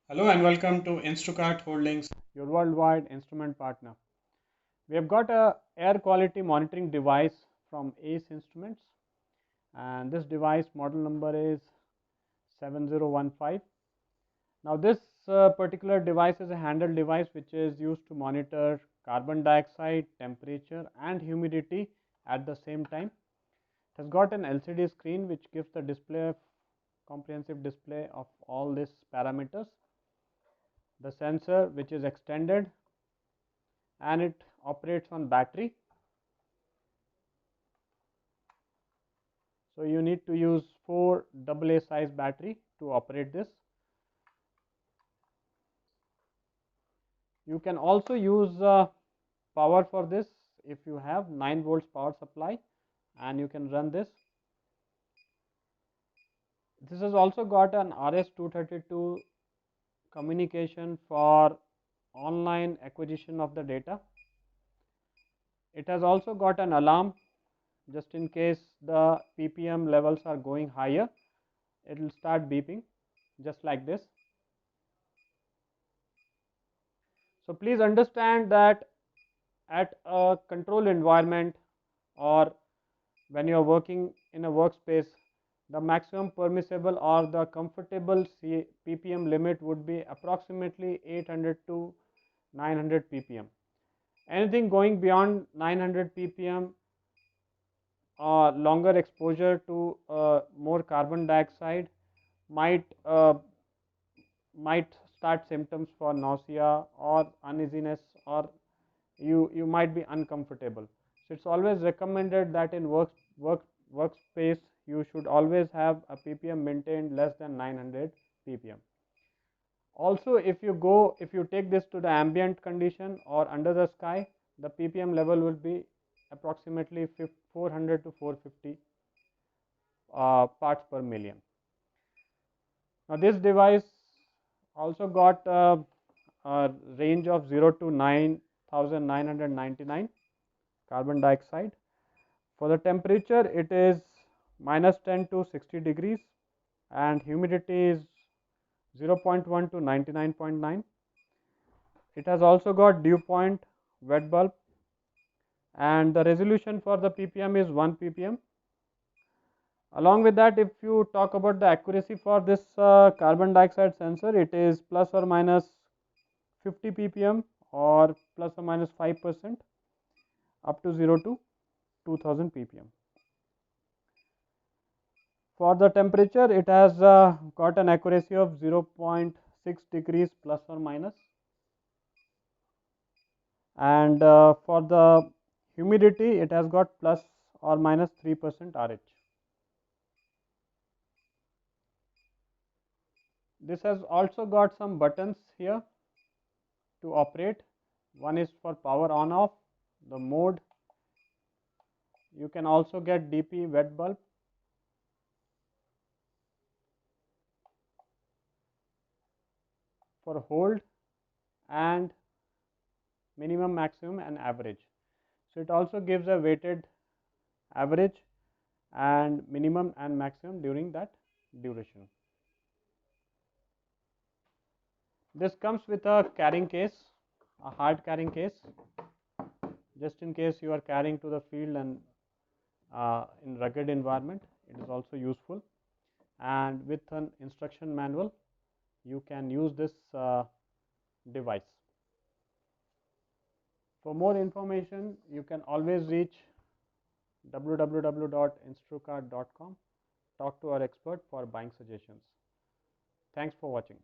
Hello and welcome to Instacart Holdings, your worldwide instrument partner. We have got a air quality monitoring device from Ace Instruments, and this device model number is 7015. Now this particular device is a handheld device which is used to monitor carbon dioxide, temperature and humidity at the same time. It has got an LCD screen which gives the display comprehensive display of all these parameters. The sensor which is extended and it operates on battery. So you need to use 4 AA size battery to operate this. You can also use power for this if you have 9 volts power supply, and you can run this. This has also got an RS-232 communication for online acquisition of the data. It has also got an alarm just in case the ppm levels are going higher. It will start beeping just like this. So please understand that at a controlled environment or when you are working in a workspace, the maximum permissible or the comfortable ppm limit would be approximately 800 to 900 ppm. Anything going beyond 900 ppm or longer exposure to more carbon dioxide might start symptoms for nausea or uneasiness, or you might be uncomfortable. So it's always recommended that in workspace you should always have a ppm maintained less than 900 ppm. Also, if you take this to the ambient condition or under the sky, the ppm level will be approximately 400 to 450 parts per million. Now this device also got a range of 0 to 9,999 carbon dioxide. For the temperature, it is -10 to 60 degrees, and humidity is 0.1 to 99.9. It has also got dew point, wet bulb, and the resolution for the ppm is 1 ppm. Along with that, if you talk about the accuracy for this carbon dioxide sensor, it is plus or minus 50 ppm or plus or minus 5% up to 0 to 2000 ppm. For the temperature, it has got an accuracy of 0.6 degrees plus or minus, and for the humidity, it has got plus or minus 3% RH. This has also got some buttons here to operate. One is for power on off, the mode. You can also get DP wet bulb. For hold and minimum, maximum and average. So it also gives a weighted average and minimum and maximum during that duration. This comes with a carrying case, a hard carrying case, just in case you are carrying to the field and in rugged environment. It is also useful, and with an instruction manual you can use this device. For more information, you can always reach www.instrucart.com. Talk to our expert for buying suggestions. Thanks for watching.